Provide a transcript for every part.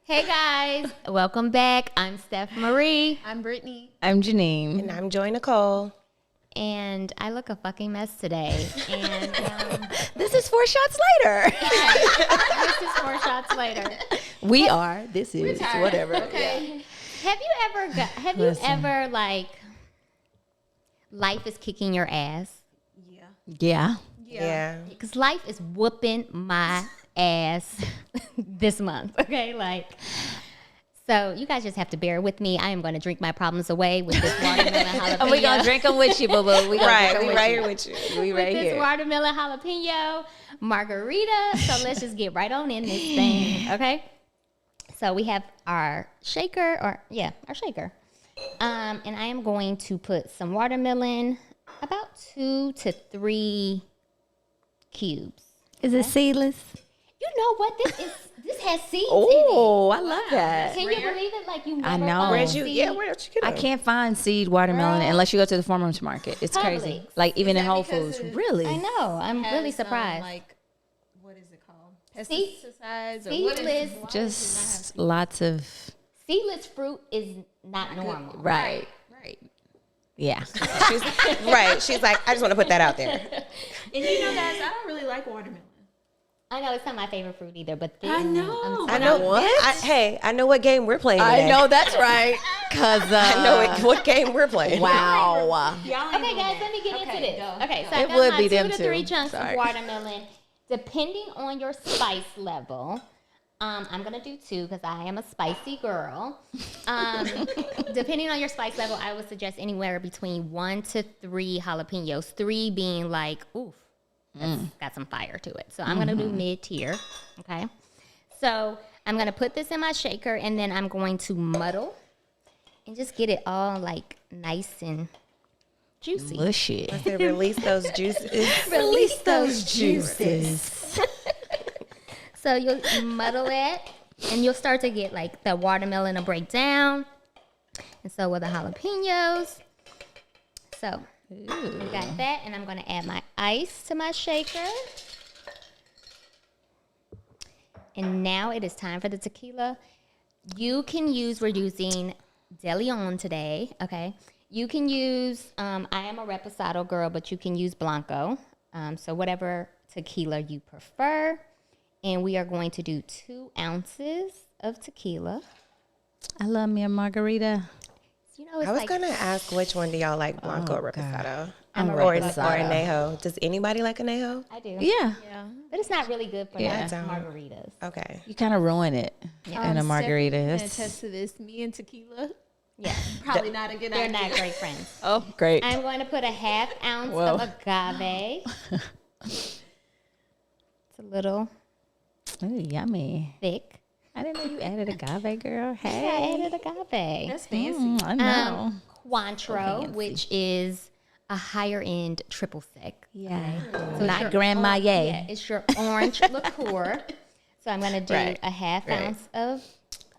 Hey guys, welcome back. I'm Steph Marie. I'm Brittany. I'm Janeen. And I'm Joi Nicole. And I look a fucking mess today. And This is 4 shots later. this is 4 shots later. We are. This is whatever. Okay. Have you ever like life is kicking your ass? Yeah. Yeah. Because life is whooping my ass this month. Okay, like. So you guys just have to bear with me. I am going to drink my problems away with this watermelon jalapeno. And we gonna drink them with you, boo boo. We Right, we right here with you. We with right this here. watermelon jalapeno margarita. So let's just get right on in this thing, okay? So we have our shaker, our shaker. And I am going to put some watermelon, about 2 to 3 cubes. Is it seedless? You know what? This has seeds Oh, I love that. in it. Can you believe it? Like you never I know. found Where'd seeds. where'd you get I them? can't find seed watermelon unless you go to the farmer's market. It's crazy. Publix. Like even in that Whole because Foods. it- Really? I know. I'm really Has, surprised. like, what is it called? Seed- Pesticides or what is seedless. why does it not have Just seeds? lots of Seedless fruit is not normal. right. Right. Yeah. She's, right. She's like, I just want to put that out there. And you know, guys, I don't really like watermelon. I know it's not my favorite fruit either, but this, I know. I know What? I know what game we're playing today. I know that's right. Cause I know what game we're playing. Wow. Okay, guys, let me get into this. go. Okay, so I It got would my be 2 them to 3 too. chunks Sorry. of watermelon. Depending on your spice level, I'm gonna do 2 because I am a spicy girl. Depending on your spice level, I would suggest anywhere between 1 to 3 jalapenos. 3 being like, oof, that's got some fire to it. So I'm gonna do mid tier. Okay. So I'm gonna put this in my shaker and then I'm going to muddle and just get it all like nice and juicy. Mushy. They release those juices. Release those juices. So you'll muddle it, and you'll start to get like the watermelon to break down, and so will the jalapenos. So we got that, and I'm going to add my ice to my shaker. And now it is time for the tequila. You can use, we're using De Leon today, okay? You can use, I am a Reposado girl, but you can use Blanco. So whatever tequila you prefer. And we are going to do 2 ounces of tequila. I love me a margarita. You know, it's I was like, gonna ask which one do y'all like, Blanco or Reposado? I'm a Or Reposado. Anejo. Does anybody like Anejo? I do. Yeah. But it's not really good for Yeah. like margaritas. Okay. You kind of ruin it in a margarita. And That's- attest to this, me and tequila, Yeah. probably not a good They're idea. not great friends. Oh, great. I'm going to put a 1/2 ounce Whoa. of agave. It's a little Ooh, yummy. thick. I didn't know you added agave, girl. Yeah, I Hey. added agave. That's fancy. I know. Cointreau, fancy. which is a higher end triple sec. Yeah. So Not Grand Marnier. Yeah, it's your orange liqueur. So I'm going to do Right, a 1/2 right. ounce of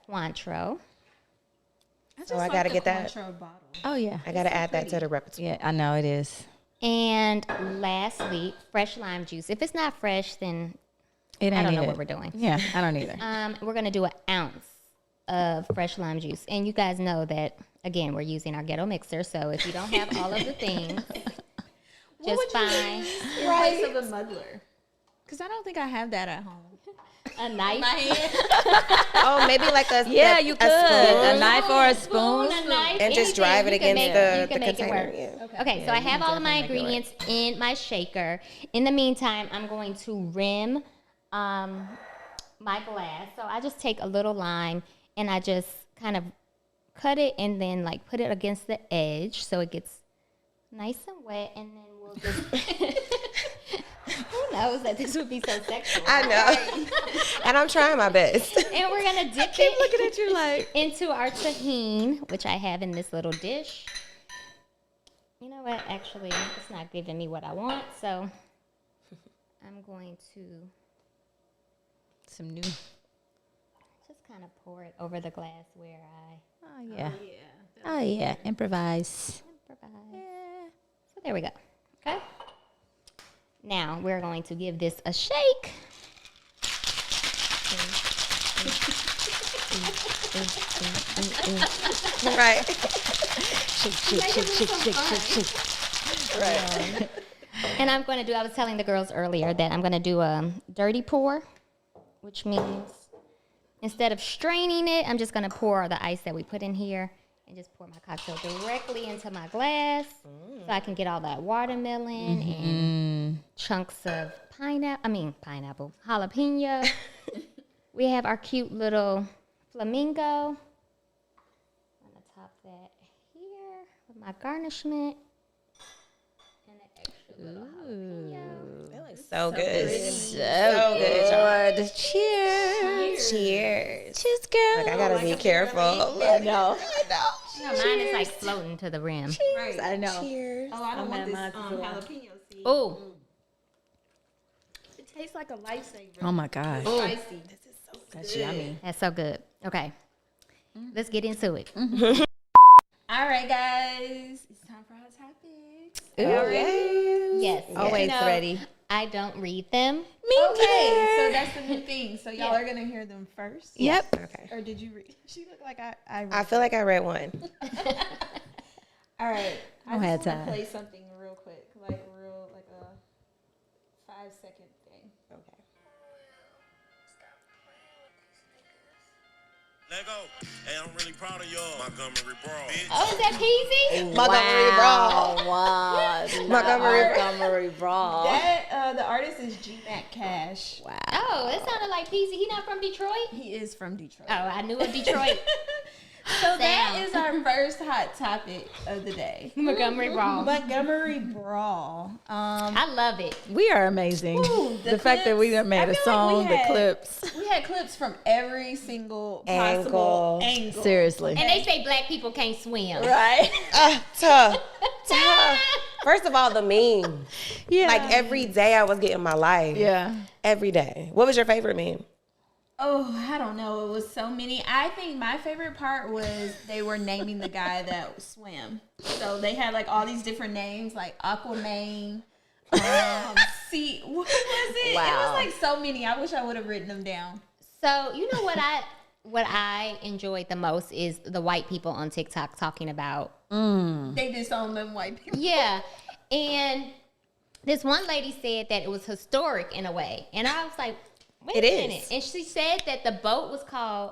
Cointreau. So I gotta get that. Oh, yeah. I gotta add that to the repertoire. Yeah, I know it is. And lastly, fresh lime juice. If it's not fresh, then It ain't I don't know it. what we're doing. Yeah, I don't either. We're going to do 1 ounce of fresh lime juice. And you guys know that, again, we're using our ghetto mixer. So if you don't have all of the things, just find In place of a muddler. Because I don't think I have that at home. a knife. Oh, maybe like a Yeah, a- you a could. spoon. A knife or a spoon. A knife, And just anything. drive it You can against make- the you can make it container. work. Yeah. Okay, so I have all of my definitely make it ingredients in my shaker. In the meantime, I'm going to rim my glass. So I just take a little lime and I just kind of cut it and then like put it against the edge so it gets nice and wet, and then we'll just who knows that this would be so sexual. I know. And I'm trying my best. And we're gonna dip it Looking at you like. into our tahine, which I have in this little dish. You know what? Actually, it's not giving me what I want, so I'm going to Some new. just kind of pour it over the glass where I Oh, yeah. Oh, yeah. Improvise. improvise. So there we go. Okay. Now we're going to give this a shake. Right. Shake. Right. And I'm going to do, I was telling the girls earlier that I'm going to do a dirty pour, which means instead of straining it, I'm just going to pour the ice that we put in here and just pour my cocktail directly into my glass so I can get all that watermelon and chunks of pineapple, jalapeno. We have our cute little flamingo. I'm going to top that here with my garnishment. That looks so good. So good. Cheers. Cheers, girl. Like, I gotta be careful. I know. Mine is like floating to the rim. Right. I know. Cheers. Oh, I don't want this jalapeno seed. Oh, It tastes like a lifesaver. Oh my gosh. Spicy. That's yummy. that's so good. Okay, let's get into it. All right, guys. It's time for Hot Topics. Yes, Always you know, ready. I don't read them. Okay, so that's the new thing. So y'all are gonna hear them first. Yep. Okay. Or did you read? She looked like I read. I feel like I read one. All right. I Don't have just want time. to play something real quick, like a 5-second thing. Okay. Let go. Hey, I'm really proud of y'all. Montgomery Brawl. Oh, is that Peasy? Montgomery Brawl. Wow. Montgomery Brawl. That the artist is G Mac Cash. Wow. Oh, it sounded like Peasy. He not from Detroit? He is from Detroit. Oh, I knew of Detroit. So that Sound. is our first hot topic of the day. Montgomery Brawl. Montgomery Brawl. I love it. We are amazing. Ooh, the fact that we clips. done made I a feel like song, we the had- clips. We had clips from every single possible angle. Seriously. And they say black people can't swim. Right. Tough. First of all, the meme. Yeah. Like every day I was getting my life. Yeah. Every day. What was your favorite meme? Oh, I don't know. It was so many. I think my favorite part was they were naming the guy that swam. So they had like all these different names, like Aquaman. See, what was it? Wow. It was like so many. I wish I would have written them down. So, you know what I enjoyed the most is the white people on TikTok talking about. They disowned them white people. Yeah. And this one lady said that it was historic in a way. And I was like, wait It a is. minute. And she said that the boat was called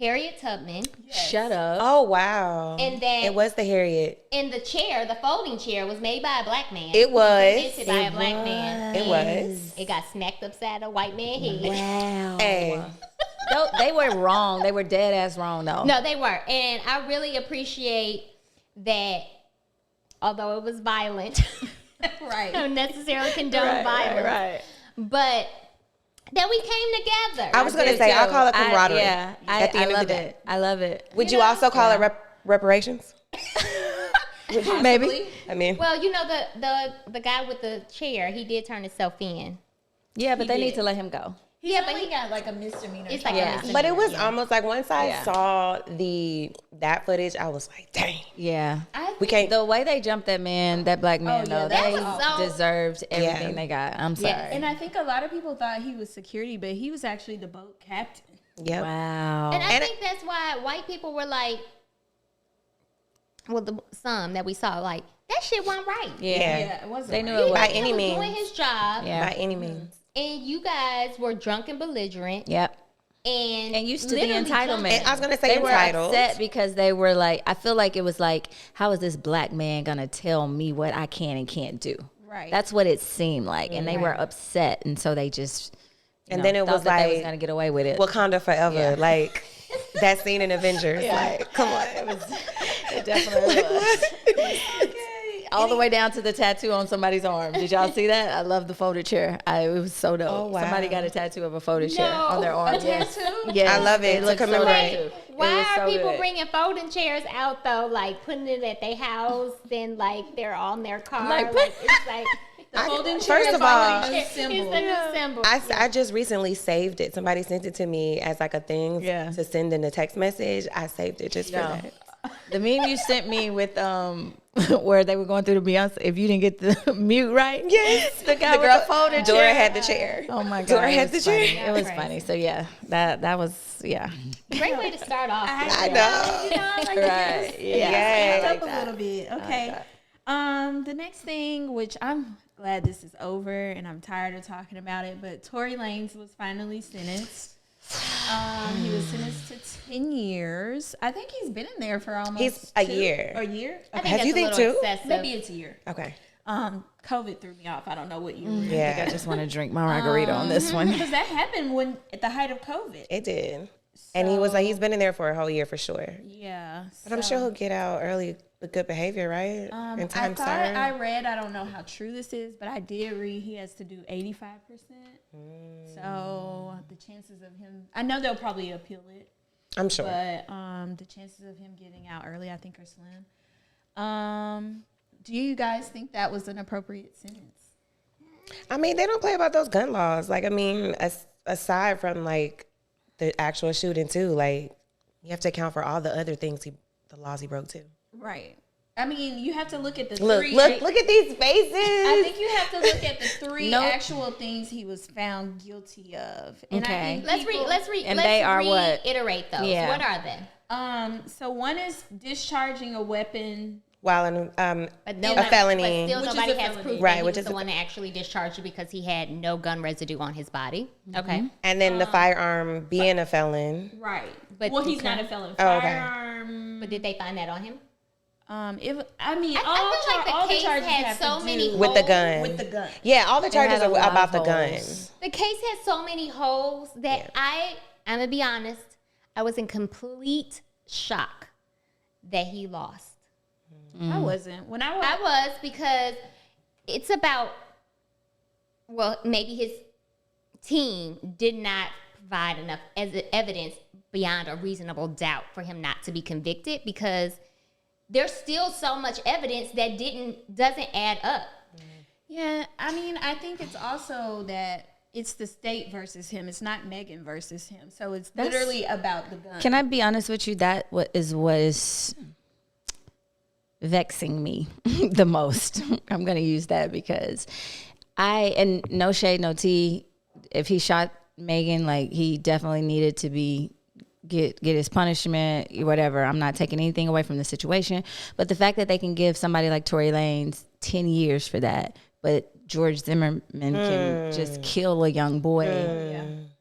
Harriet Tubman. Shut up. Oh, wow. And that It was the Harriet. and the chair, the folding chair, was made by a black man. It was. Invented by a black man. It was. It got smacked upside a white man head. Wow. Hey. They were wrong. They were dead ass wrong though. No, they were. And I really appreciate that, although it was violent, I Right. don't necessarily condone violence. Right. But that we came together. I was going to say, I'll call it camaraderie. I at the end of love the day. it. I love it. Would you also call it reparations? Maybe. I mean, Well, you know, the guy with the chair, he did turn himself in. Yeah, but He they did. need to let him go. Yeah, But he got like a misdemeanor. It's like Yeah. a misdemeanor. but it was almost like once I Yeah. saw that footage, I was like, dang, Yeah. we can't. The way they jumped that man, that black man, yeah, though, that they was so- deserved everything Yeah. they got. I'm sorry. Yes. And I think a lot of people thought he was security, but he was actually the boat captain. Yep. Wow. And I And think that's why white people were like, well, some that we saw, like, that shit wasn't right. Yeah. Yeah, it wasn't. They knew right. it was. By He any was means. doing his job, Yeah. By any means. and you guys were drunk and belligerent, Yep. and used to the literally entitlement. jumping. And I was going to say They were entitled. upset because they were like, I feel like it was like, how is this black man gonna tell me what I can and can't do? Right. That's what it seemed like, and they were upset, and so they just. And then it thought was that they was like, gonna get away with it. Wakanda forever. Yeah. Like that scene in Avengers. Like, come on. It definitely was. All the way down to the tattoo on somebody's arm. Did y'all see that? I love the folded chair. It was so dope. Oh, wow. Somebody got a tattoo of a folded chair No. on their arm. A tattoo? Yes. I love it, It to looks so commemorate. good. Why It was are so people good. bringing folding chairs out though? Like putting it at their house, then like they're on their car. Like, Like, it's like The folding chair First is of all, like a new it's the symbol. new symbol. I just recently saved it. Somebody sent it to me as like a thing Yeah. to send in a text message. I saved it just for No. that. The meme you sent me with where they were going through the Beyonce. If you didn't get the mute right, Yes. the guy The girl with the folded Dora chair. had the chair. Oh my god, Dora it had was the chair. funny. It was Crazy. funny. So yeah, that was Great way to start off. I know. You know, like right. Yeah. up a little bit. Okay. The next thing, which I'm glad this is over and I'm tired of talking about it, but Tory Lanez was finally sentenced. He was sentenced to 10 years. I think he's been in there for almost He's a year. A year? I Okay. think that's you a think little too? excessive. Maybe it's a year. Okay. COVID threw me off. I don't know what year. we're in. Yeah. I just want to drink my margarita on this one. Because that happened when at the height of COVID. It did. And he was like, he's been in there for a whole year for sure. Yeah. But I'm sure he'll get out early with good behavior, right? In time I read, I don't know how true this is, but I did read he has to do 85%. So the chances of him, I know they'll probably appeal it, I'm sure. but the chances of him getting out early, I think, are slim. Do you guys think that was an appropriate sentence? I mean, they don't play about those gun laws. Like, I mean, aside from like the actual shooting too, like you have to account for all the other things the laws he broke too. Right. I mean, you have to look at the Look, three. look at these faces. I think you have to look at the three Nope. actual things he was found guilty of. And Okay. I think Let's And they are what? reiterate those. Yeah. What are they? So one is discharging a weapon. While in But a felony. But still, Which is nobody a has felony. proof Right, that he which was is the a one that actually discharged you because he had no gun residue on his body. Okay. and then the firearm being a felon. Right. But Well, he's okay. not a felon. Oh, okay. Firearm. But did they find that on him? If I mean, I feel like the all case charges had have so to many do With the holes. gun. with the gun. Yeah, all the charges had a are lot about of the gun. holes. The case had so many holes that I'm gonna be honest, I was in complete shock that he lost. I wasn't when I was. I was because it's about, well, maybe his team did not provide enough evidence beyond a reasonable doubt for him not to be convicted, because there's still so much evidence that doesn't add up. Yeah, I mean, I think it's also that it's the state versus him. It's not Megan versus him. So it's literally about the gun. Can I be honest with you? That what is vexing me the most. I'm going to use that because and no shade, no tea. If he shot Megan, like, he definitely needed to get his punishment, whatever. I'm not taking anything away from the situation, but the fact that they can give somebody like Tory Lanez 10 years for that, but George Zimmerman can just kill a young boy,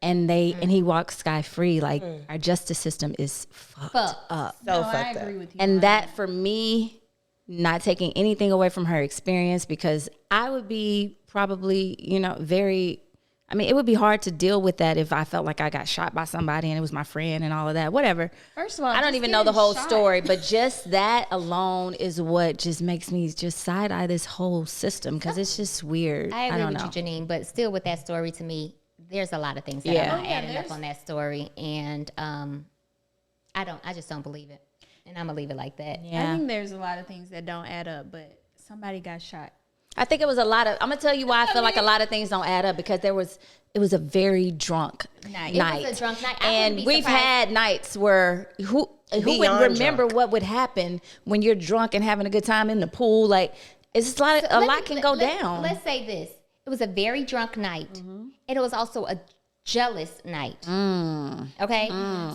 and he walks sky free. Like, our justice system is fucked up. So I fucked up. agree with you. And that, for me, not taking anything away from her experience, because I would be probably, it would be hard to deal with that if I felt like I got shot by somebody and it was my friend and all of that, whatever. First of all, I don't just even know the getting whole shot. story, but just that alone is what just makes me just side eye this whole system, because it's just weird. I agree don't with know. you, Janeen, but still with that story, to me, there's a lot of things that Yeah. are not adding up on that story, and I just don't believe it, and I'm gonna leave it like that. I Yeah. think there's a lot of things that don't add up, but somebody got shot. I think it was a lot of, I'm going to tell you why I feel like a lot of things don't add up, because it was a very drunk night. It was a drunk night. I wouldn't And be we've surprised. had nights where who would Beyond remember drunk. what would happen when you're drunk and having a good time in the pool? Like, it's just a lot can go down. Let's say this. It was a very drunk night, and it was also a jealous night. Okay?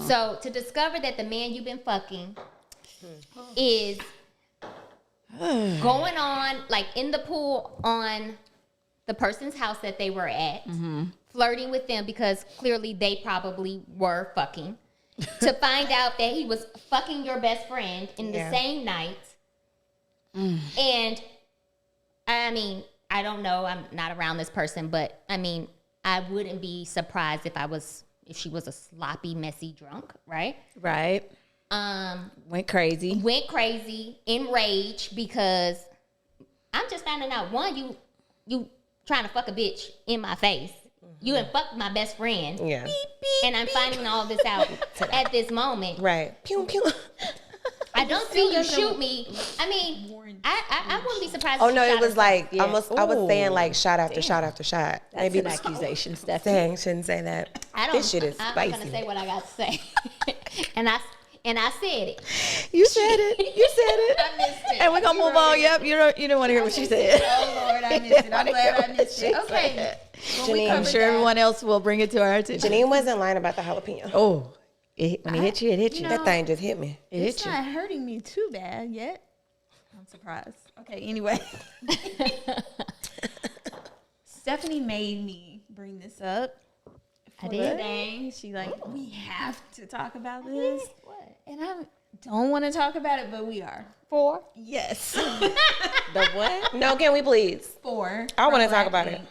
So to discover that the man you've been fucking is going on, like, in the pool on the person's house that they were at, flirting with them because clearly they probably were fucking, to find out that he was fucking your best friend in the same night. And I mean, I don't know, I'm not around this person, but I mean, I wouldn't be surprised if she was a sloppy, messy drunk, right? Right. Went crazy. Enraged, because I'm just finding out, one, you trying to fuck a bitch in my face. You done fucked my best friend. Yeah. And I'm finding all this out at this moment. Right. Pew pew. I don't see you shoot me. I mean, I wouldn't be surprised Oh if no, you it shot was us. like Yeah. almost. I was saying like shot after Damn. shot after shot. That's Maybe an accusation, Stephanie. Dang, shouldn't say that. I don't, This shit is I'm not spicy. gonna say what I got to say. and I said it. You said it. You said it. I missed it. And we're gonna move on. Yep. You don't want to hear what she said. Oh Lord, I missed it. I'm glad I missed it. Okay. Well, we Janeen, I'm covered sure that. everyone else will bring it to our attention. Janeen wasn't lying about the jalapeno. Oh, when it hit you, it hit you. That thing just hit me. It hit It's you. not hurting me too bad yet. I'm surprised. Okay, anyway. Stephanie made me bring this up. I did. Today. She like, we have to talk about this. What? And I don't want to talk about it, but we are. 4? Yes. The what? No, can we please? 4. I want to from talk Black about it. Ink.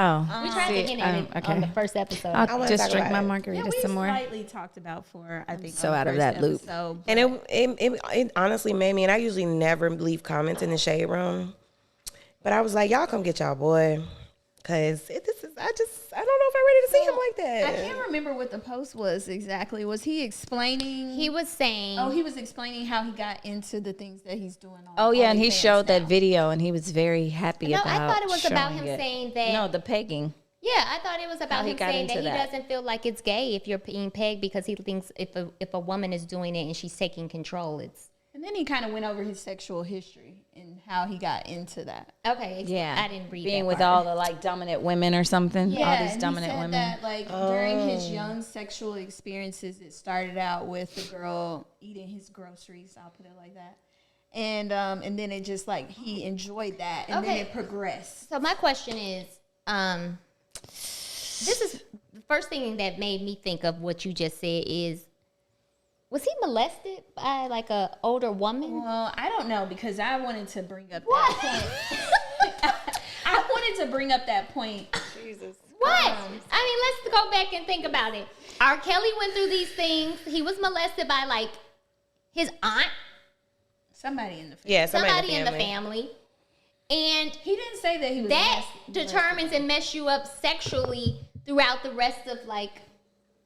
Oh, We tried to hint at it okay. on the first episode. I I'll wanna just talk drink about my it. margarita Yeah, we some more. slightly talked about 4, I think. So on the out of first that loop. episode, And it honestly made me, and I usually never leave comments in the shade room, but I was like, y'all come get y'all boy, because I don't know if I'm ready to see him like I that. can't remember what the post was exactly. Was he explaining? He was saying, he was explaining how he got into the things that he's doing on Oh yeah, and he OnlyFans showed that now. video, and he was very happy no, about. I thought it was about showing him it. saying that. No, the pegging. Yeah, I thought it was about he him got saying that into he that. doesn't feel like it's gay if you're being pegged because he thinks if a woman is doing it and she's taking control, it's And then he kind of went over his sexual history and how he got into that. okay. Yeah, I didn't read being that with part. all the like dominant women or something. all these and dominant he said women. that like during his young sexual experiences, it started out with the girl eating his groceries. I'll put it like that. And then it just like he enjoyed that, and then Okay. it progressed. So my question is, this is the first thing that made me think of what you just said is, was he molested by like a older woman? Well, I don't know because I wanted to bring up What? that point. I wanted to bring up that point. What? I mean, let's go back and think about it. R. Kelly went through these things. He was molested by like his aunt, Somebody in the family. Yeah, somebody in the family. And He didn't say that he was that molested. determines and mess you up sexually throughout the rest of like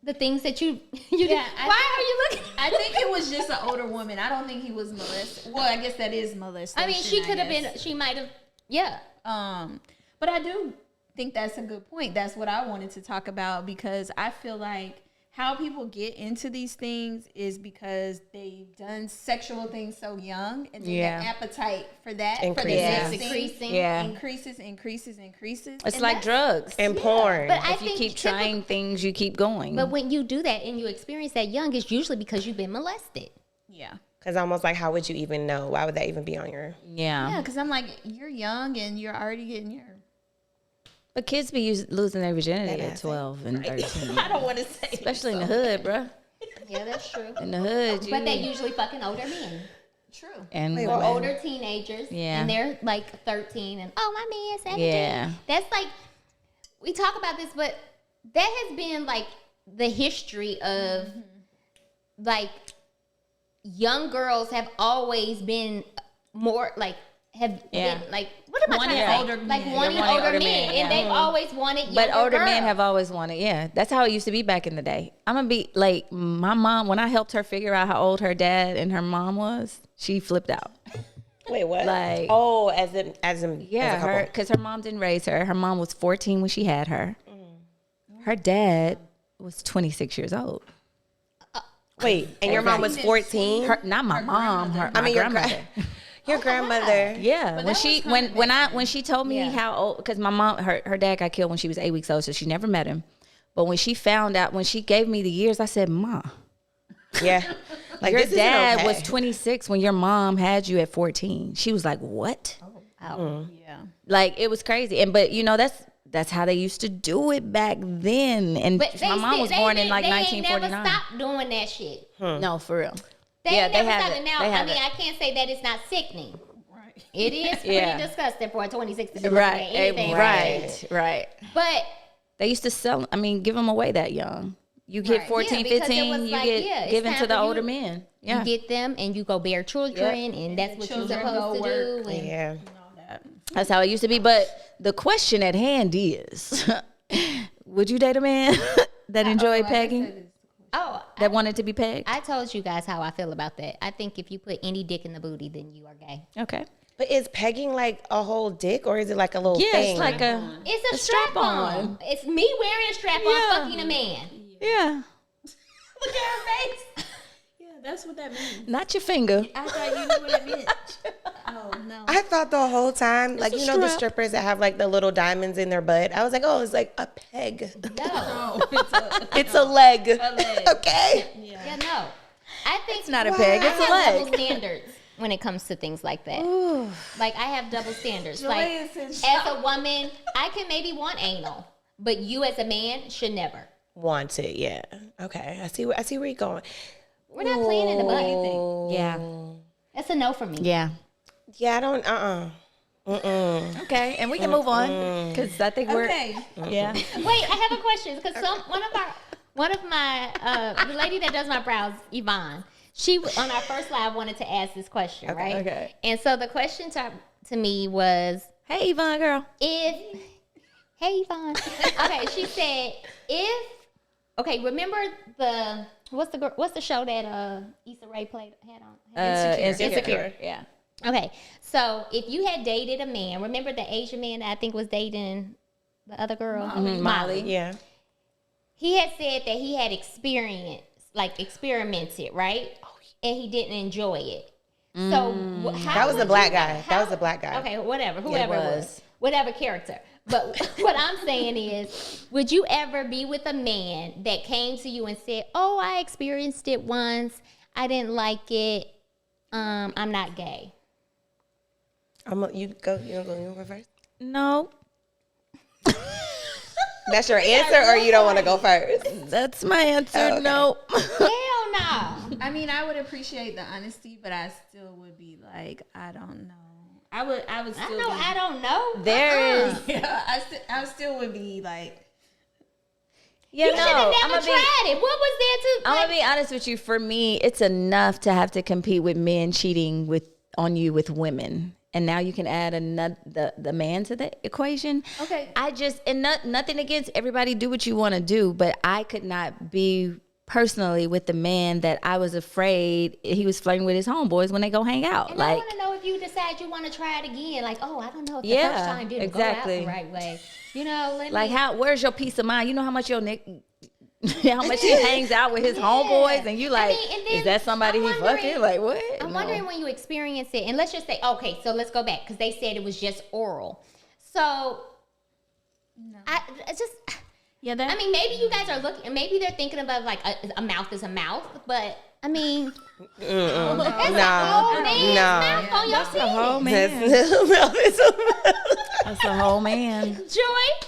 the things that you do. Yeah, Why are you looking? I think it was just an older woman. I don't think he was molested. Well, I guess that is molestation. I mean, she could have guess. been. She might have. Yeah. But I do think that's a good point. That's what I wanted to talk about because I feel like how people get into these things is because they've done sexual things so young, and then Yeah. the appetite for that for the Increases. next thing Decreasing. Yeah. increases. It's And like that's- drugs. And porn. But I If you think keep typical- trying things, you keep going. But when you do that and you experience that young, it's usually because you've been molested. Yeah. Because almost like, how would you even know? Why would that even be on your... Yeah, because I'm like, you're young and you're already getting your. But kids be losing their virginity That at ass 12 and 13. I don't want to say. Especially in the hood, bruh. Yeah, that's true. In the hood, But they usually fucking older men True. and Wait, or women. older teenagers. Yeah. And they're like 13 and my man 17. Yeah. That's like, we talk about this, but that has been like the history of like young girls have always been more like Yeah. been like what am I Wanting trying to say? older Like men. wanting They're wanting older older men, men, and yeah. they've always wanted younger But older men girls. have always wanted, yeah. That's how it used to be back in the day. I'm gonna be like my mom when I helped her figure out how old her dad and her mom was. She flipped out. Wait, what? Like- oh, as in Yeah, as a couple. because her mom didn't raise her. Her mom was 14 when she had her. Her dad was 26 years old. Wait, and your mom was 14? Not my mom. Her, I mean, my your grandmother. your grandmother. Yeah, But when that she was kinda when she told me how old, because my mom her dad got killed when she was 8 weeks old, so she never met him. But when she found out, when she gave me the years, I said, "Ma, Yeah. Like, your this isn't dad okay. was 26 when your mom had you at 14." She was like, "What?" Yeah. Like it was crazy, and but you know that's how they used to do it back then. And But my mom was born in like they 1949. ain't never stopped doing that shit. No, for real. They Yeah, ain't they never have stopped it. it. Now, They I have mean, it. I can't say that it's not sickening. Right. It is pretty Yeah. disgusting for a 26 to be looking Right, at anything. right. But They used to sell. I mean, give them away that young. You get Right. 14, Yeah, because it 15, was you like, get yeah, it's given time to the for you- older men. Yeah, you get them and you go bear children, and that's what you're children go supposed to work. do. And Yeah. And all that. that's how it used to be. But the question at hand is, would you date a man that enjoyed pegging, oh, that wanted to be pegged? I told you guys how I feel about that. I think if you put any dick in the booty, then you are gay. Okay. But is pegging like a whole dick, or is it like a little Yeah, thing? it's like a It's a strap strap on. on. It's me wearing a strap on, Yeah. fucking a man. yeah. Look at her face. Yeah, That's what that means. Not your finger. I thought you knew what it meant. Oh no. I thought the whole time, like, you know, the strippers that have like the little diamonds in their butt. I was like, oh, it's like a peg. No. It's a leg. A leg. Okay. Yeah, no. I think It's not a peg. I It's a have double leg. standards when it comes to things like that. Like I have double standards. Joy Like is in as shock. a woman, I can maybe want anal, but you as a man should never. Want it, yeah. Okay. I see where you're going. We're not playing in the butt. Yeah. That's a no for me. Yeah. Yeah, I don't, Okay, and we can move on because I think we're. Okay. Yeah. Wait, I have a question because one of my the lady that does my brows, Yvonne, she on our first live wanted to ask this question, right? Okay. And so the question to me was, Hey, Yvonne, girl. hey Yvonne, okay, she said remember what's the show that Issa Rae had on? Insecure. Yeah. Okay, so if you had dated a man, remember the Asian man that I think was dating the other girl, Molly. yeah. He had said that he had experimented, right? And he didn't enjoy it. So how That was the would black you- guy. how- That was the black guy. Okay, whatever, whoever it was. was, whatever character. But what I'm saying is, would you ever be with a man that came to you and said, "Oh, I experienced it once. I didn't like it. I'm not gay." You go first? No, That's your answer, or you don't want to go first? that's my answer. Oh, okay. No. Hell no. I mean, I would appreciate the honesty, but I still would be like, I don't know. I would still I don't know. There is. Yeah, I still would be like, Yeah, You should have I'm never gonna tried it. What was there to? I'm gonna be honest with you. For me, it's enough to have to compete with men cheating on you with women, and now you can add another the man to the equation. okay. Nothing against everybody. Do what you want to do, but I could not be personally with the man that I was afraid he was flirting with his homeboys when they go hang out. And I like, want to know if you decide you want to try it again. Like, oh, I don't know if the Yeah, first time didn't exactly. go out the right way. You know, where's your peace of mind? You know how much your Nick. How much he hangs out with his homeboys, and you like, and then is that somebody I'm he fucking? Like, what? I'm No. wondering when you experience it, and let's just say, okay, so let's go back because they said it was just oral. So, I just, Yeah, that. I mean, maybe you guys are looking, maybe they're thinking about like a mouth is a mouth, but I mean, that's a whole man's mouth on your That's a whole penis. man. That's a whole man. Joy?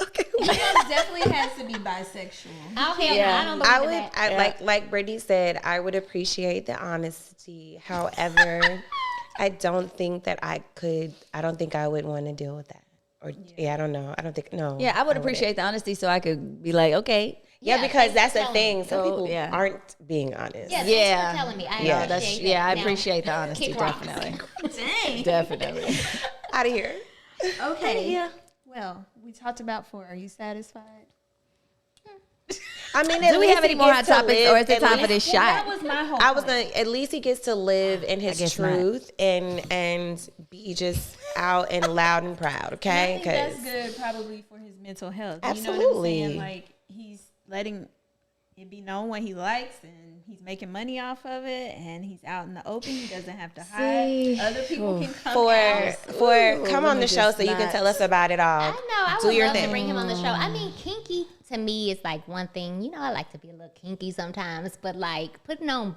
Okay. he most definitely has to be bisexual. Oh, hell Yeah. no, I don't believe I in would, that. like Brittany said, I would appreciate the honesty. However, I don't think that I could. I don't think I would want to deal with that. Or I don't know. I don't think no. Yeah, I would wouldn't. appreciate the honesty so I could be like, okay. Yeah, because that's the tell thing. me. Some So, people yeah. aren't being honest. Yeah, Yeah. thanks for telling me. I Yeah, appreciate that. Yeah, I Now, appreciate the honesty, kick rocks. definitely. Dang. Definitely. Out of here. Okay. Yeah. Well, we talked about 4. Are you satisfied? I mean, Do we have any more hot topics, or is it time for this Well, that shot? was my whole. I was point. gonna. At least he gets to live in his guess not. truth and be just out and loud and proud. I Okay, think that's good, probably for his mental health. You know what Absolutely. I'm saying? Like he's letting it be known what he likes, and he's making money off of it, and he's out in the open. He doesn't have to hide. See? Other people can come out. come on let me the show just so you can not- tell us about it all. I know. I Do would your love to thing. bring him on the show. I mean, kinky to me is like one thing. You know, I like to be a little kinky sometimes, but like putting on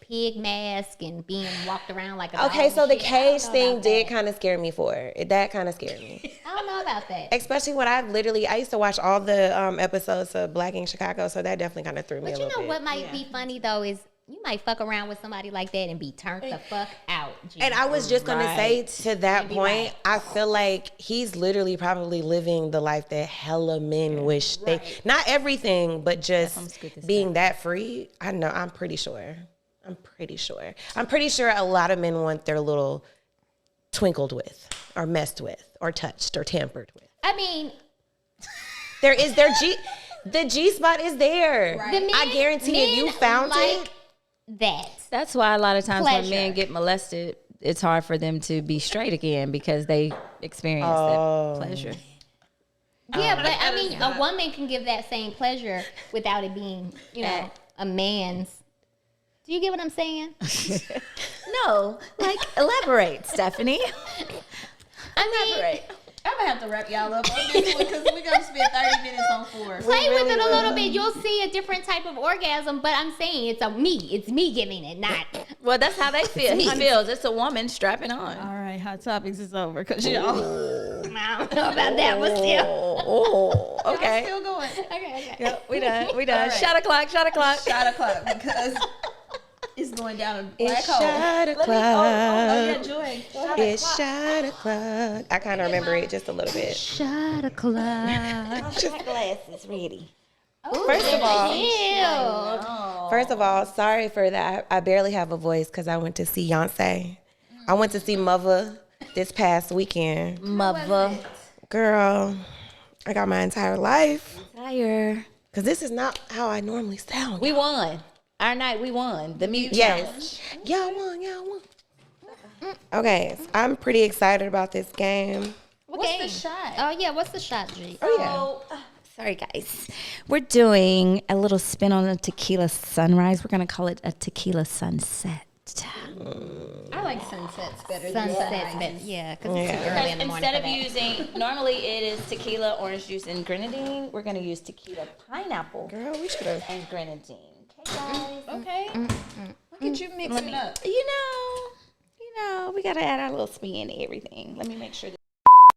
pig mask and being walked around like a dog Okay, so and the shit, I cage don't know thing about did that. kind of scare me That kind of scared me. I don't know about that. Especially when I used to watch all the episodes of Black in Chicago, so that definitely kind of threw me But a you little know bit. what might be funny though is you might fuck around with somebody like that and be turned the fuck out. G. And I was just gonna say to that Maybe point, right. I feel like he's literally probably living the life that hella men wish they not everything, but just good to being that free. I know, I'm pretty sure. I'm pretty sure a lot of men want their little twinkled with or messed with or touched or tampered with. I mean, The G spot is there. Right. the men, I guarantee if you men found like it. that. That's why a lot of times when Pleasure. men get molested, it's hard for them to be straight again because they experience Oh. that pleasure. Yeah, but I mean, a woman can give that same pleasure without it being, you know, a man's Do you get what I'm saying? No, like elaborate, Stephanie. Elaborate. I'm gonna have to wrap y'all up on this one because we're gonna spend 30 minutes on 4. Play with it a little bit. You'll see a different type of orgasm, but I'm saying it's me giving it, not. Well, that's how they feel. He feels it's a woman strapping on. All right, Hot Topics is over because y'all I don't know about that, but still. Oh, okay. still going. Okay. Yep, we done. All right. Shot o'clock. Shot o'clock because it's going down a black It's hole. shot o'clock. Oh, yeah, Joy. It's shot o'clock. I kind of remember it just a little bit. Shot o'clock. Shot glasses ready. First of all, sorry for that. I barely have a voice because I went to see Beyonce. I went to see Mother this past weekend. Mother. Girl, I got my entire life. Tire. Because this is not how I normally sound. We won. Our night, we won. The mute Yes. Y'all won. Okay, so I'm pretty excited about this game. What's the shot? Oh yeah, what's the shot, G? Oh, yeah. Sorry, guys. We're doing a little spin on a tequila sunrise. We're going to call it a tequila sunset. I like sunsets better Sunset, but yeah, because it's too early in the morning. Instead of for that. using, normally it is tequila, orange juice, and grenadine. We're going to use tequila, pineapple, Girl, we should have. and grenadine. Okay, guys? Okay. Look at you mixing up. You know, we got to add our little spin to everything. Let me make sure.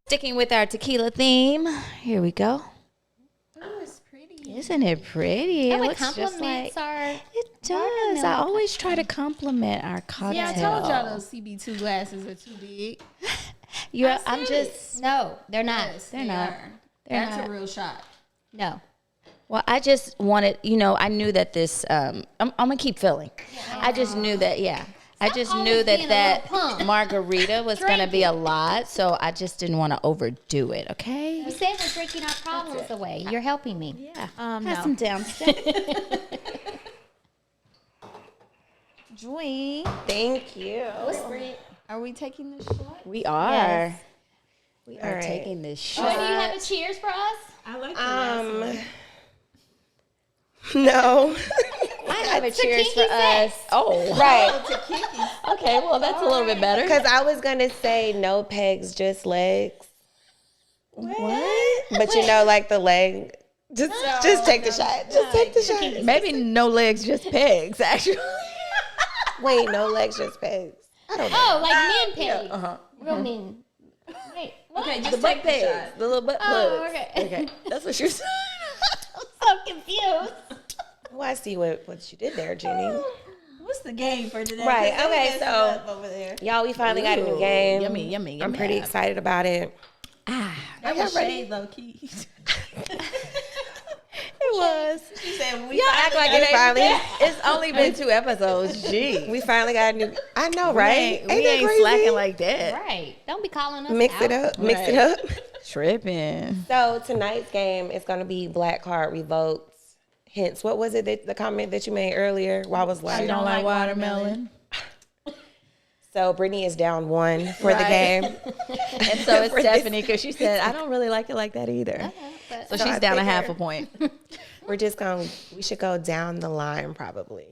Sticking with our tequila theme. Here we go. Oh, it's pretty. Isn't it pretty? That It would looks just compliments like... our. It does. I always try to compliment our cocktail. Yeah, I told y'all those CB2 glasses are too big. I'm just... No, they're not. Yes, They're they not. are. They're That's not. a real shot. No. Well, I just wanted, I knew that this, I'm going to keep filling. I just knew that, I just knew always being a that little punk. margarita was going to be a lot, so I just didn't want to overdo it, okay? You said we're drinking our problems away. You're helping me. Yeah. No. Have some downstairs. Joy, Thank you. are we taking this shot? We are. Yes. We All are right. taking this Joy, shot. do you have a cheers for us? I like the last one. No. I have a It's a cheers for kinky us. sex. Oh, Right. okay, well, that's a little bit better. Because I was going to say no pegs, just legs. What? But like the leg. Just take the shot. Just take the shot. Maybe no legs, just pegs, actually. Wait, no legs, just pegs. I don't know. Oh, like men pegs. Real men. Wait, what? Okay, The just butt take the pegs, shot. the little butt Oh, plugs. okay. Okay, that's what she was saying. I'm so confused. Oh, I see what you did there, Jenny. What's the game for today? Right, 'Cause they okay, messing so- up over there. Y'all, we finally got a new Ooh, game. yummy, yummy, I'm yummy. pretty excited about it. That was shade low key. It was. She said we Y'all act like it ain't finally- It's only been 2 episodes. Gee. We finally got a new. I know, right? We that ain't crazy? slacking like that. Right. Don't be calling us Mix it out. up. Mix it Right. up. Tripping. So tonight's game is going to be Black Card Revoked. Hence, what was it the comment that you made earlier? Why I was like, You don't like watermelon? so Brittany is down 1 for the game. And so it's Stephanie because she said, I don't really like it like that either. So So she's I down a figure- half a point. We should go down the line probably.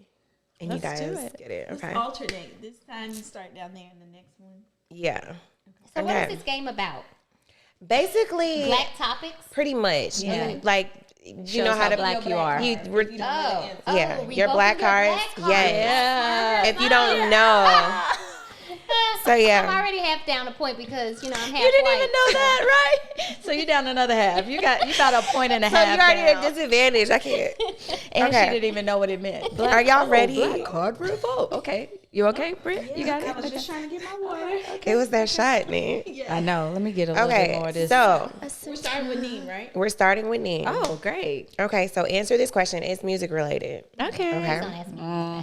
And Let's you guys do it. get it. Let's Okay. alternate. This time you start down there, and the next one. Yeah. So what Okay. is this game about? Basically, Black topics? pretty much. Yeah. Like, you know Shows how to black you are. Oh, yeah, revoking your black cards. black card. Yes. Yeah. If you don't know. So, yeah. I'm already half down a point because, I'm half You didn't white. even know that, right? So you down another half. You got a point and a So half. you're already down. at disadvantage. I can't. And Okay. she didn't even know what it meant. Are y'all ready? Black card revolt. Okay. You okay, Britt? You got I was it? just trying to get my water. It was that shot, man. I know. Let me get a little bit more of Okay, this. so We're starting with Neem, right? we're starting with Neem. Oh, great. Okay, so answer this question. It's music related. Okay. Okay. Don't ask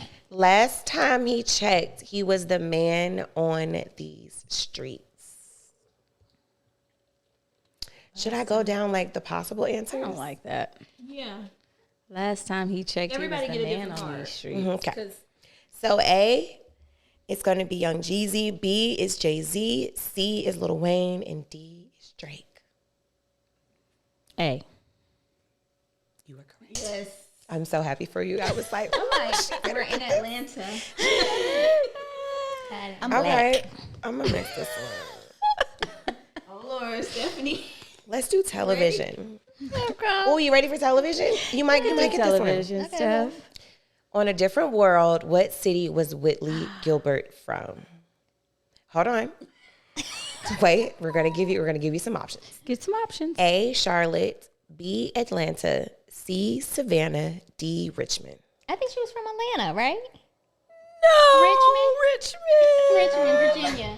me. Last time he checked, he was the man on these streets. Should I go down like the possible answers? I don't like that. Yeah. Last time he checked, Everybody he was get the a man different on card. these streets. Okay. Because So A, it's going to be Young Jeezy. B is Jay-Z. C is Lil Wayne. And D is Drake. A. You are correct. yes. I'm so happy for you. I was like, We're in Atlanta. I'm okay, I'm gonna mix this one. Oh Lord, Stephanie. Let's do television. Oh, you ready for television? You might get this one. Television stuff. On a different world, what city was Whitley Gilbert from? Hold on. Wait, we're gonna give you some options. Get some options. A, Charlotte. B, Atlanta. C, Savannah. D, Richmond. I think she was from Atlanta, right? No, Richmond. Richmond, Virginia.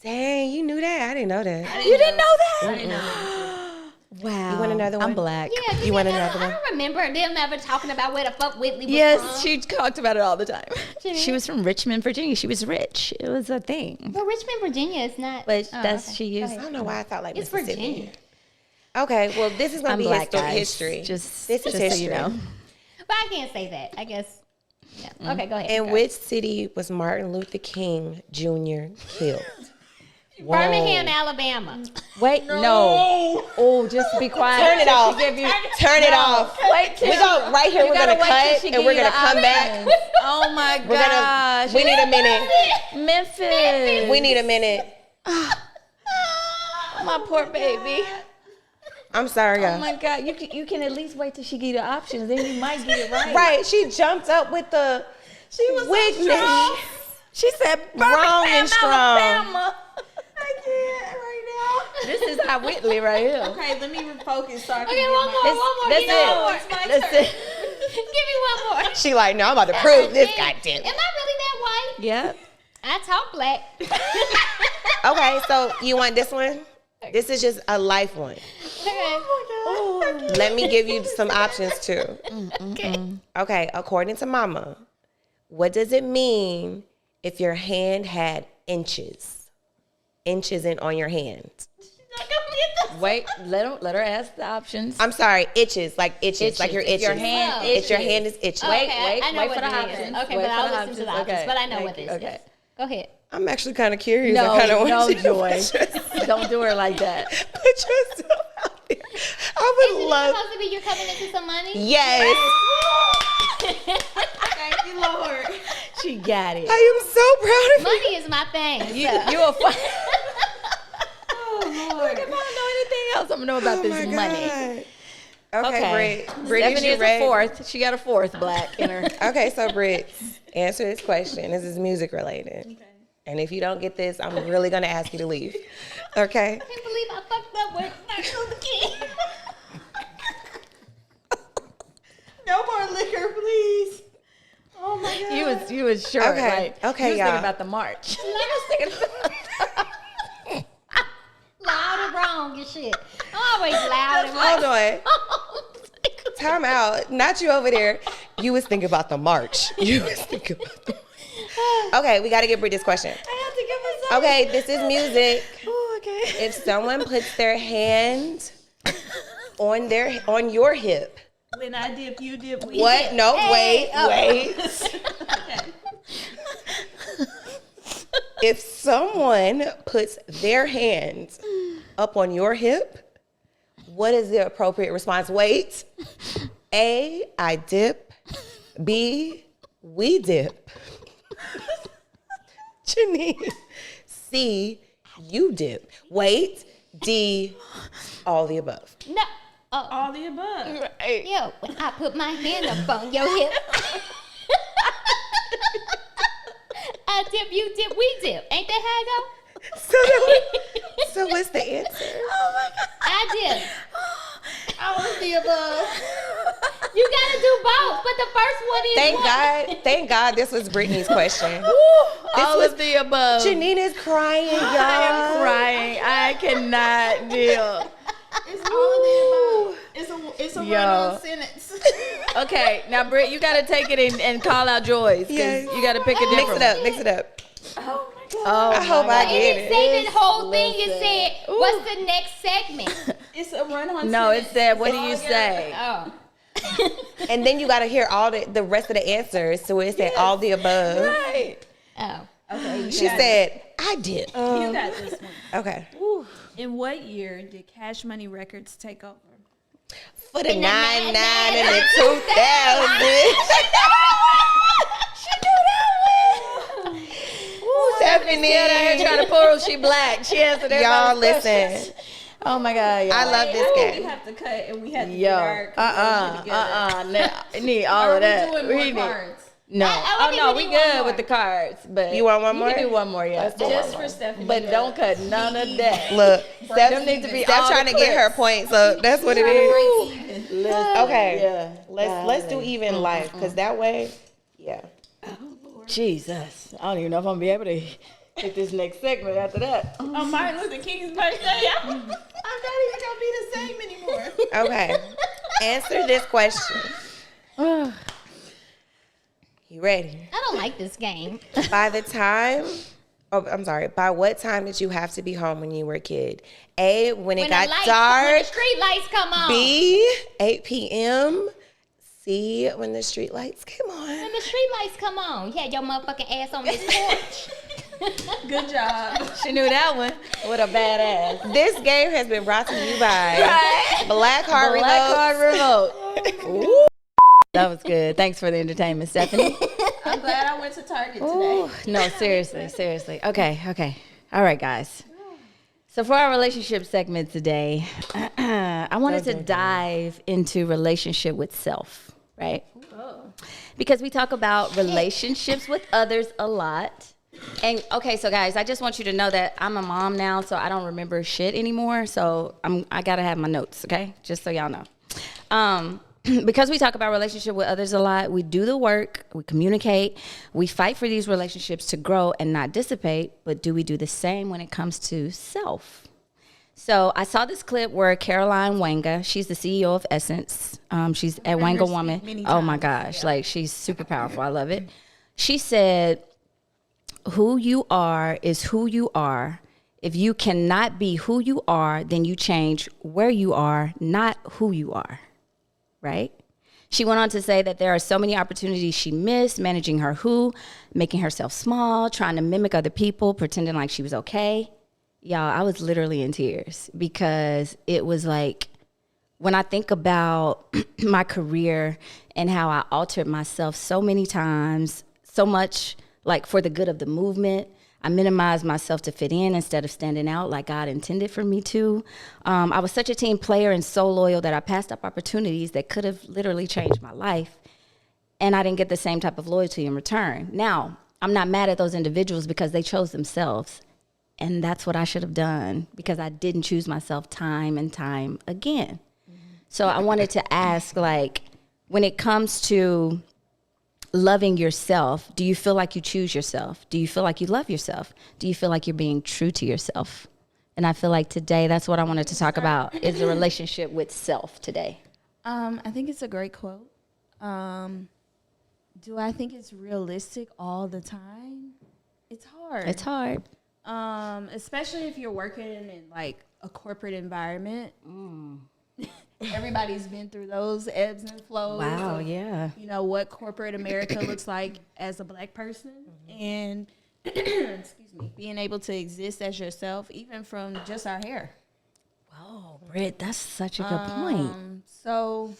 Dang, you knew that? I didn't know that. You didn't know that? I didn't know. Wow. You want another one? I'm black. Yeah, You want I another one? don't remember them ever talking about where the fuck Whitley was Yes, from. she talked about it all the time. She She did? was from Richmond, Virginia. She was rich. It was a thing. Well, Richmond, Virginia is not. But oh, that's okay. she Go used. I ahead. don't know why I thought like It's Mississippi. Virginia. Okay, well, this is going I'm to be black, guys. history. Just this is so history. you know. But I can't say that. I guess. Yeah. Okay, go ahead. In Go. which city was Martin Luther King Jr. killed? Birmingham, Alabama. Wait, no. Oh, just be quiet. Turn it till off. she give you- Turn it off. Wait till We go right here. you We're gotta gonna wait till cut she and give we're you gonna the come back. options. Oh my We're gonna. gosh. We need a minute. Memphis. We need a minute. My poor baby. I'm sorry, Oh y'all. my God. You can at least wait till she give you the options. Then you might get it right. Right, she jumped up with the She was weakness. so strong. She said, Wrong and Birmingham, strong. Alabama. I can't right This is our Whitley right here. now. Okay, let me refocus so I can Okay, get one my- more. That's Give me one more. it. It's my That's turn. it. Give me one more. She like, no, I'm about to prove this. Am Goddamn. I really that white? Yep. I talk black. Okay, so you want this one? This is just a life one. Okay. Let me give you some options too. Okay. Okay, according to Mama, what does it mean if your hand had inches? Inches on your hand. Wait, let her ask the options. I'm sorry, itches, like itches, like your If itches. your hand Oh. If your hand is itching. Okay, I know wait what for the it is. options. Okay, Wait but for I'll the listen to the options. Okay. But I know what Thank this you. is. Okay. Go ahead. I'm actually kind of curious. No, I kind of want no, you to Joy. Don't do her like that. put yourself out there. I Is would it love. supposed to be you're coming into some money? Yes, Thank you, Lord. She got it. I am so proud of you. Money is my thing. You a fun. Oh Lord. If I don't know anything else, I'm gonna know about Oh this my money. God. Okay, Britt, Stephanie you is a ready? fourth. She got a fourth black in her. Okay, so Britt, answer this question. This is music related. Okay. And if you don't get this, I'm really gonna ask you to leave. Okay. I can't believe I fucked up with Martin Luther King. No more liquor, please. Oh my God. You was sure. Okay, Like, okay, you was y'all. thinking about the march. You was thinking about Loud and wrong and shit. I'm always loud and wrong. Hold on. Time out. Not you over there. You was thinking about the march. You was thinking about the march. Okay, we gotta get Britt this question. I had to give myself. Okay, this is music. Oh, okay. If someone puts their hand on your hip. When I dip, you dip. We What? dip. No, Hey, wait. Okay. If someone puts their hand up on your hip, what is the appropriate response? Wait. A, I dip. B, we dip. Janeen. C, you dip. Wait. D, all the above. No. Oh, All the above. yo, when I put my hand up on your hip. I dip, you dip, we dip. Ain't that how it go? So what's the answer? Oh my God. I dip. All of the above. You gotta do both, but the first one is Thank God this was Brittany's question. All was- of the above. Janeen is crying, y'all. I am crying. I cannot deal. It's all of the above. It's a Yo. run-on sentence. Okay, now Britt, you got to take it and call out Joy's. Yes. You got to pick a Mix different it up. Mix it up. Oh I hope I It get didn't it. say the whole thing. It Listen. said, what's the next segment? It's a run-on No, it sentence. said, what do It's you all say? Oh. And then you got to hear all the rest of the answers. So it said all the above. Right. Oh. Okay, She said, I did. you got this one. Okay. In what year did Cash Money Records take over? For the 99 and the 2000. Stephanie out here trying to pull. She black. She answered Y'all everybody's listen. questions. Oh my God, y'all. I love this We game. have to cut and we have to get our I need all Are of that. we doing more cards? No. I think no, we we need one good more. with the cards. But You want one more? You can do one more, yeah. Just for Stephanie. But don't cut none of that. Look, Them need to be Steph all trying the to get her clips. points, so that's what it is. Listen, Okay, yeah. let's do even life, because that way, yeah. Jesus. I don't even know if I'm going to be able to hit this next segment after that. On Martin Luther King's birthday, I'm not even gonna be the same anymore. Okay, answer this question. You ready? I don't like this game. By what time did you have to be home when you were a kid? A, when it got When the dark. street lights come on. B, 8 p.m. C, when the street lights came on. When the street lights come on. You had your motherfucking ass on this porch. Good job. She knew that one. What a badass. This game has been brought to you by Black Card Revoked. Revoked. That was good. Thanks for the entertainment, Stephanie. I'm glad I went to Target today. Ooh, no, seriously. Okay. All right, guys. So for our relationship segment today, I wanted to dive into relationship with self, right? Because we talk about relationships with others a lot. And okay, so guys, I just want you to know that I'm a mom now, so I don't remember shit anymore. So I gotta have my notes, okay? Just so y'all know. Because we talk about relationship with others a lot, we do the work, we communicate, we fight for these relationships to grow and not dissipate, but do we do the same when it comes to self? So I saw this clip where Caroline Wanga, she's the CEO of Essence. She's a Wanga woman. Oh my gosh, like she's super powerful. I love it. She said, who you are is who you are. If you cannot be who you are, then you change where you are, not who you are. Right? She went on to say that there are so many opportunities she missed, managing her who, making herself small, trying to mimic other people, pretending like she was okay. Y'all, I was literally in tears because it was like, when I think about my career and how I altered myself so many times, so much like for the good of the movement, I minimized myself to fit in instead of standing out like God intended for me to. I was such a team player and so loyal that I passed up opportunities that could have literally changed my life. And I didn't get the same type of loyalty in return. Now, I'm not mad at those individuals because they chose themselves. And that's what I should have done because I didn't choose myself time and time again. So I wanted to ask, like, when it comes to loving yourself, do you feel like you choose yourself? Do you feel like you love yourself? Do you feel like you're being true to yourself? And I feel like today, that's what I wanted to talk about, is the relationship with self today. I think it's a great quote. Do I think it's realistic all the time? It's hard. It's hard. Especially if you're working in like a corporate environment. Everybody's been through those ebbs and flows. Wow, of, yeah. You know, what corporate America looks like as a black person. And, excuse me, being able to exist as yourself, even from just our hair. Whoa, Britt, that's such a good point. So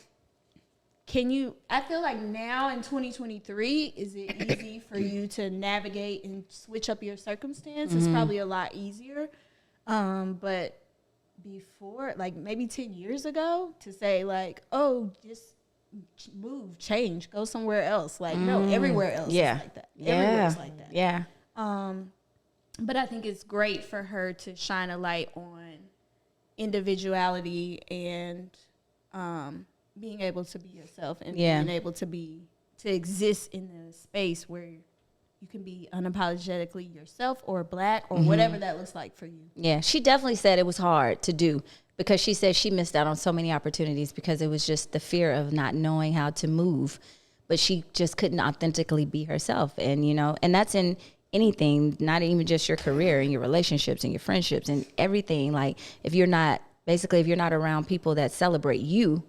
I feel like now in 2023, is it easy for you to navigate and switch up your circumstance? It's probably a lot easier. But before, like maybe 10 years ago, to say like, oh, just move, change, go somewhere else. Like, no, everywhere else is like that. Everywhere is like that. Yeah. But I think it's great for her to shine a light on individuality and being able to be yourself and being able to exist in a space where you can be unapologetically yourself or black or whatever that looks like for you. Yeah, she definitely said it was hard to do because she said she missed out on so many opportunities because it was just the fear of not knowing how to move. But she just couldn't authentically be herself. And, you know, and that's in anything, not even just your career and your relationships and your friendships and everything. Like, if you're not around people that celebrate you,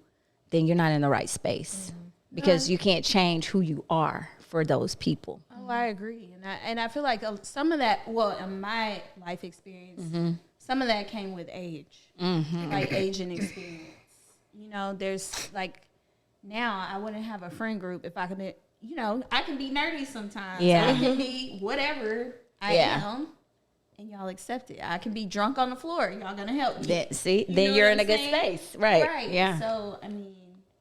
then you're not in the right space because you can't change who you are for those people. Oh, I agree. And I feel like some of that, well, in my life experience, some of that came with age, like age and experience. you know, there's like now I wouldn't have a friend group if I could be, you know, I can be nerdy sometimes. Yeah. I can be whatever I am, and y'all accept it. I can be drunk on the floor. Y'all gonna help me. Then you're in a good space. Right. Right. Yeah. So, I mean,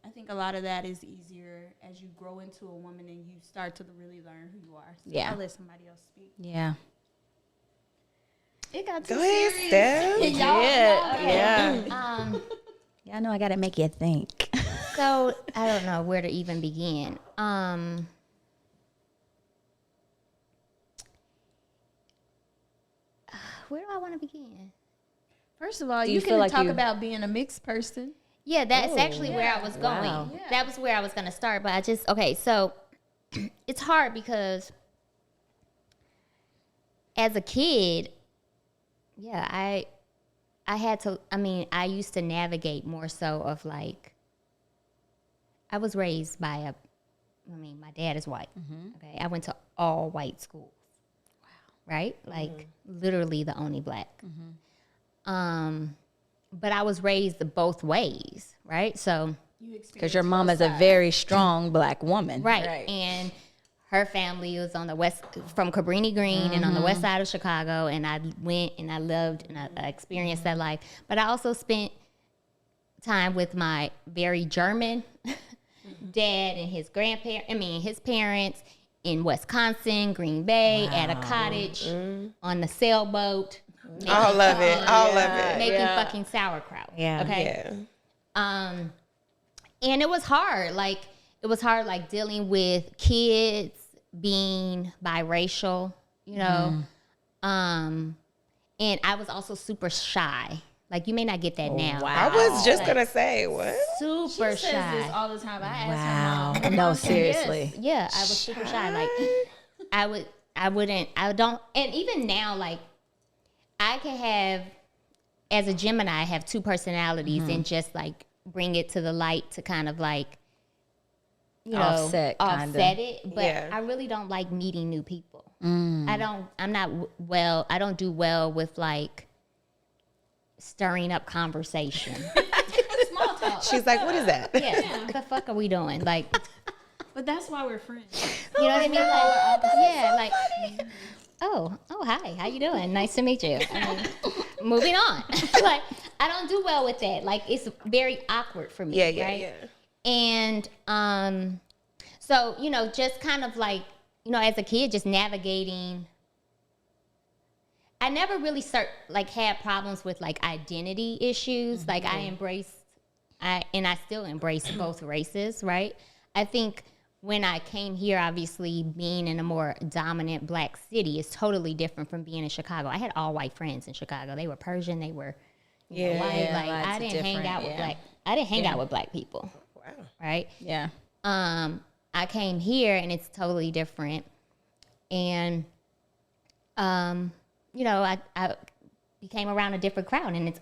I think a lot of that is easier as you grow into a woman and you start to really learn who you are. So Yeah. I'll let somebody else speak. Yeah. It got too Go ahead, serious. Steph. Yeah. Yeah, I know I got to make you think. So I don't know where to even begin. Where do I want to begin? First of all, Do you you can feel like talk you- about being a mixed person. Yeah, that's actually where I was going. Wow. Yeah. That was where I was going to start. But so it's hard because as a kid, yeah, I had to, I used to navigate more so of like, I was raised by my dad is white. Okay. I went to all white schools. Wow. Right? Like literally the only black. But I was raised both ways, right? So, Because your mom is a very strong black woman. right. And her family was on the west, from Cabrini Green and on the west side of Chicago. And I went and I loved and I experienced that life. But I also spent time with my very German dad and his his parents in Wisconsin, Green Bay, at a cottage, on the sailboat. I love it. I love it. Making fucking sauerkraut. Yeah. Okay. Yeah. And it was hard. Like dealing with kids being biracial, you know. And I was also super shy. Like you may not get that now. I was just gonna say what? Super She says shy. this all the time. I ask her Wow. mom. Her No, mom said yes. seriously. Yeah, I was super shy. Like I don't, and even now, like I can have, as a Gemini, I have two personalities and just like bring it to the light to kind of like, you know, Offset it. But Yeah. I really don't like meeting new people. I don't do well with like stirring up conversation. Small talk. She's like, what is that? Yeah, what the fuck are we doing? Like, But that's why we're friends. you know what I mean? Like, yeah, like, oh, hi, how you doing? Nice to meet you. Moving on. Like, I don't do well with that. Like, it's very awkward for me. Yeah. right? And so, you know, just kind of like, you know, as a kid, just navigating. I never really had problems with like identity issues. Like I still embrace both races, right? I think when I came here, obviously being in a more dominant black city is totally different from being in Chicago. I had all white friends in Chicago. They were Persian. They were white. Like lots I of didn't hang out with different, I didn't hang out with black people. Wow. Right? Yeah. I came here and it's totally different. And you know, I became around a different crowd, and it's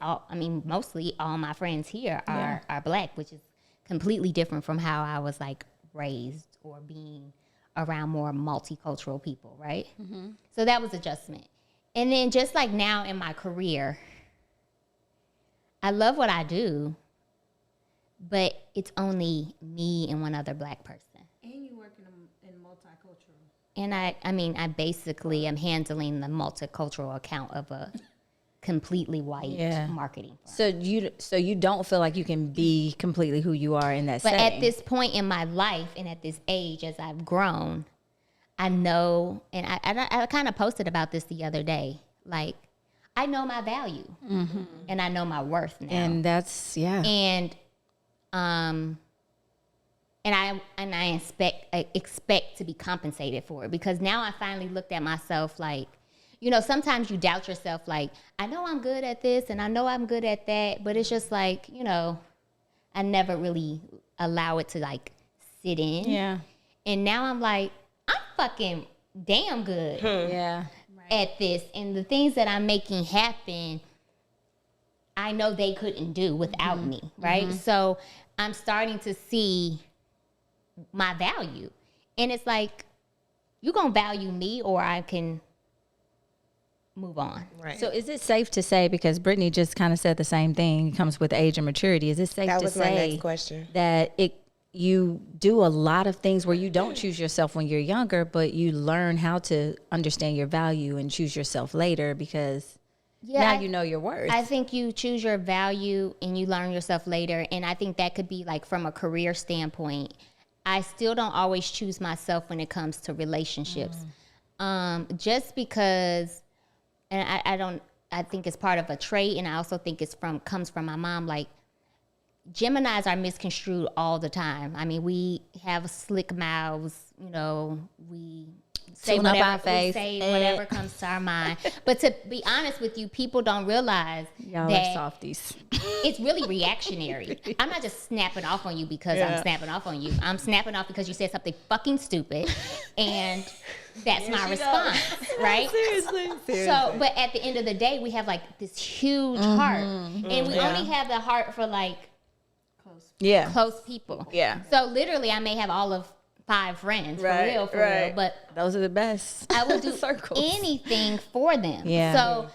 mostly all my friends here are black, which is completely different from how I was like raised or being around more multicultural people, right? So that was adjustment. And then just like now in my career, I love what I do, but it's only me and one other black person. And you work in multicultural. And I basically am handling the multicultural account of a completely white marketing firm. So you don't feel like you can be completely who you are in that But setting. at this point in my life and at this age, as I've grown, I know, and I kind of posted about this the other day. Like, I know my value and I know my worth now. And that's And I expect to be compensated for it, because now I finally looked at myself like, you know, sometimes you doubt yourself, like, I know I'm good at this and I know I'm good at that, but it's just like, you know, I never really allow it to like sit in. Yeah. And now I'm like, I'm fucking damn good Yeah. at this. And the things that I'm making happen, I know they couldn't do without me, right? So I'm starting to see my value. And it's like, you gonna value me, or I can move on. Right. So is it safe to say, because Brittany just kind of said the same thing, it comes with age and maturity, is it safe That to was my say next question. that you do a lot of things where you don't choose yourself when you're younger, but you learn how to understand your value and choose yourself later because now you know your worth? I think you choose your value and you learn yourself later. And I think that could be like from a career standpoint. I still don't always choose myself when it comes to relationships. Just because, and I think it's part of a trait, and I also think comes from my mom. Like, Geminis are misconstrued all the time. I mean, we have slick mouths, you know, we say Tune up whatever, our face. whatever comes to our mind. But to be honest with you, people don't realize Y'all that are softies. it's really reactionary. I'm not just snapping off on you because I'm snapping off on you. I'm snapping off because you said something fucking stupid, and that's my response, right? Seriously. So, but at the end of the day, we have like this huge heart, and we only have the heart for like close people. Yeah. So literally, I may have all of 5 friends for real, but those are the best. I would do circles. anything for them. Yeah. So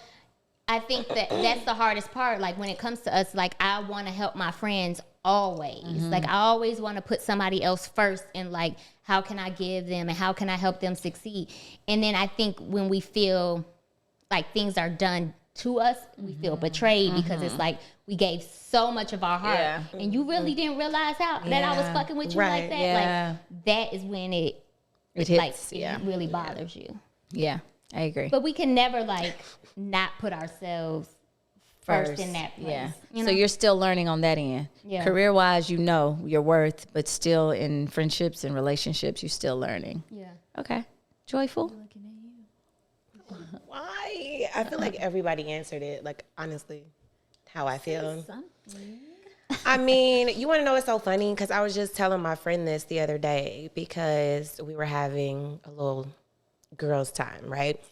I think that's the hardest part. Like when it comes to us, like I want to help my friends always. Like I always want to put somebody else first and like, how can I give them and how can I help them succeed? And then I think when we feel like things are done to us, we feel betrayed because it's like we gave so much of our heart and you really didn't realize that I was fucking with you like that. Yeah. Like that is when it hits, like it really bothers you. Yeah, I agree. But we can never like not put ourselves first in that place. Yeah. You So know? you're still learning on that end. Yeah. Career wise, you know your worth, but still in friendships and relationships, you're still learning. Yeah. Okay. Joyful? Why? I feel like everybody answered it. Like, honestly, how I feel. I mean, you want to know what's so funny? Because I was just telling my friend this the other day because we were having a little girls' time, right?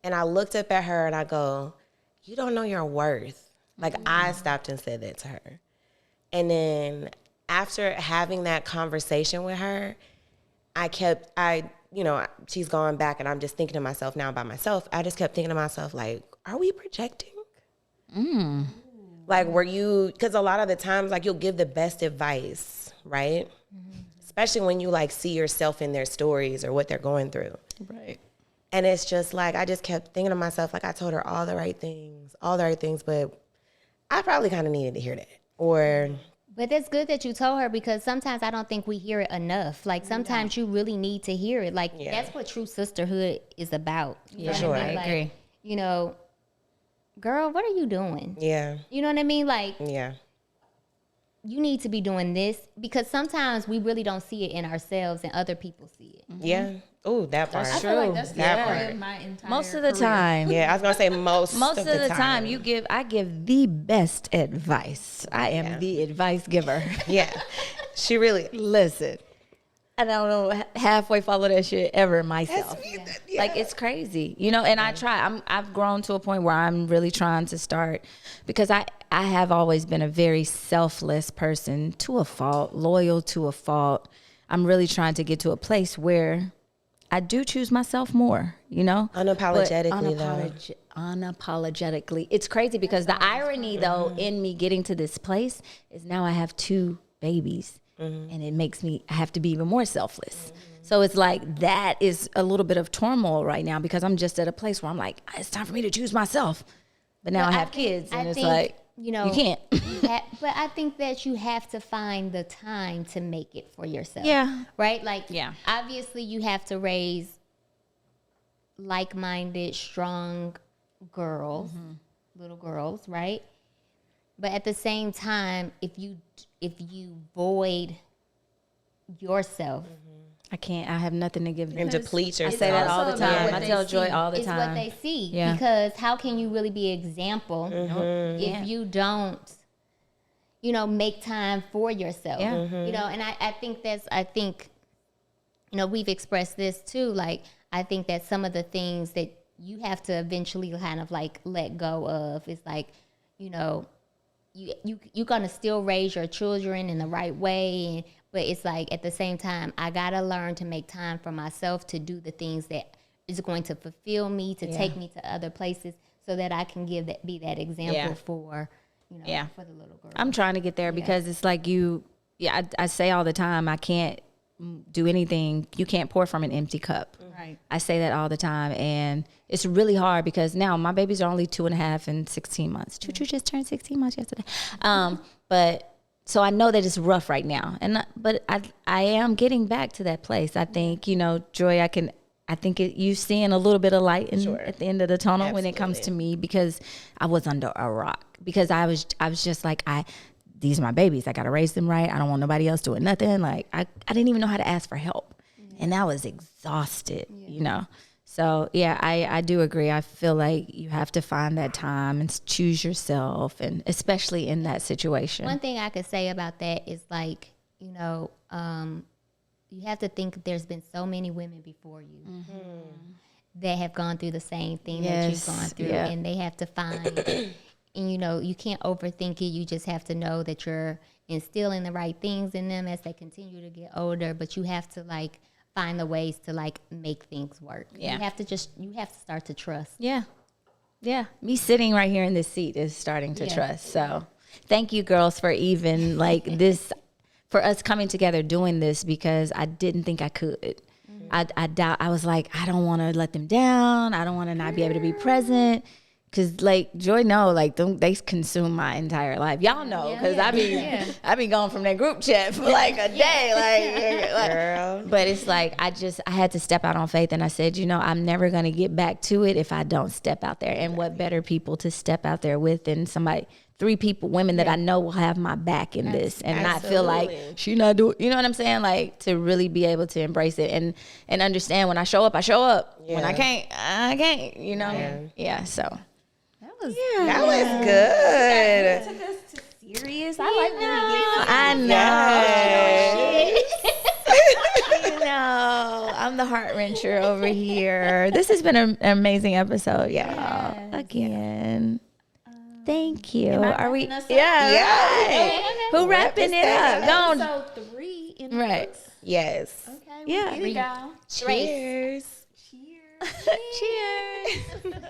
And I looked up at her and I go, you don't know your worth. Like, I stopped and said that to her. And then after having that conversation with her, she's gone back and I'm just thinking to myself now by myself. I just kept thinking to myself, like, are we projecting? Like, because a lot of the times, like, you'll give the best advice, right? Especially when you, like, see yourself in their stories or what they're going through. Right. And it's just like, I just kept thinking to myself, like, I told her all the right things, but I probably kind of needed to hear that. But it's good that you told her because sometimes I don't think we hear it enough. Like sometimes you really need to hear it. Like that's what true sisterhood is about. Yeah, sure. I Like, agree. you know, girl, what are you doing? Yeah. You know what I mean? Like Yeah. you need to be doing this because sometimes we really don't see it in ourselves and other people see it. Yeah. Oh, that part. I feel like that's the That story part. of my entire Most of the career. time. Yeah, I was gonna say most Most of the time, I give the best advice. I am the advice giver. Yeah, she really. Listen, I don't halfway follow that shit ever myself. Yeah. Like it's crazy, you know. And I try. I've grown to a point where I'm really trying to start because I have always been a very selfless person to a fault, loyal to a fault. I'm really trying to get to a place where I do choose myself more, you know? Unapologetically, unapologetically. It's crazy because the irony, though, in me getting to this place is now I have 2 babies. And it makes me, I have to be even more selfless. So it's like that is a little bit of turmoil right now because I'm just at a place where I'm like, it's time for me to choose myself. But now I have kids and it's like, you can't. But I think that you have to find the time to make it for yourself. Yeah. Right? Like, Yeah. obviously you have to raise like-minded, strong girls, little girls, right? But at the same time, if you void yourself, I can't. I have nothing to give them. And deplete I yourself. say that all the also about time. what I they tell Joy see. all the it's time. what they see. Yeah. Because how can you really be an example if you don't, make time for yourself? Yeah. And I think, we've expressed this too. Like, I think that some of the things that you have to eventually kind of like let go of is like, you're gonna still raise your children in the right way, but it's like at the same time, I gotta learn to make time for myself to do the things that is going to fulfill me, to Yeah. take me to other places, so that I can be that example Yeah. for, you know, Yeah. for the little girl. I'm trying to get there because it's like I say all the time, I can't do anything. You can't pour from an empty cup. Right. I say that all the time. And it's really hard because now my babies are only 2.5 and 16 months. Choo-choo just turned 16 months yesterday. But so I know that it's rough right now. But I am getting back to that place. I think, you know, Joy, you seeing a little bit of light at the end of the tunnel when it comes to me, because I was under a rock, because I was just like, these are my babies. I got to raise them right. I don't want nobody else doing nothing. Like I didn't even know how to ask for help, and I was exhausted, you know? So yeah, I do agree. I feel like you have to find that time and choose yourself, and especially in that situation. One thing I could say about that is, like, you know, you have to think there's been so many women before you that have gone through the same thing that you've gone through, and they have to find, and you know, you can't overthink it. You just have to know that you're instilling the right things in them as they continue to get older, but you have to, like, find the ways to, like, make things work. Yeah. You have to start to trust. Yeah. Me sitting right here in this seat is starting to trust. So thank you, girls, for even like this, for us coming together doing this, because I didn't think I could. I doubt. I was like, I don't want to let them down. I don't want to not be able to be present. Cause like Joy know, like they consume my entire life. Y'all know, cause I be going from that group chat for like a day, like Girl. But it's like I had to step out on faith, and I said, you know, I'm never gonna get back to it if I don't step out there. And what better people to step out there with than somebody, 3 women that I know will have my back in this, and not feel like she not doing. You know what I'm saying? Like, to really be able to embrace it and understand, when I show up, I show up. Yeah. When I can't. You know? Yeah. So. That was good. Took us to serious. I like when we get I know. You know, I'm the heart wrencher over here. This has been an amazing episode, y'all. Again. Thank you. Are we? wrapping us up? Yeah. Right. Who wrapping it up? Go on. Episode 3 in the Right. books. Yes. Okay. Yeah. Here we go. Cheers. Cheers. Cheers.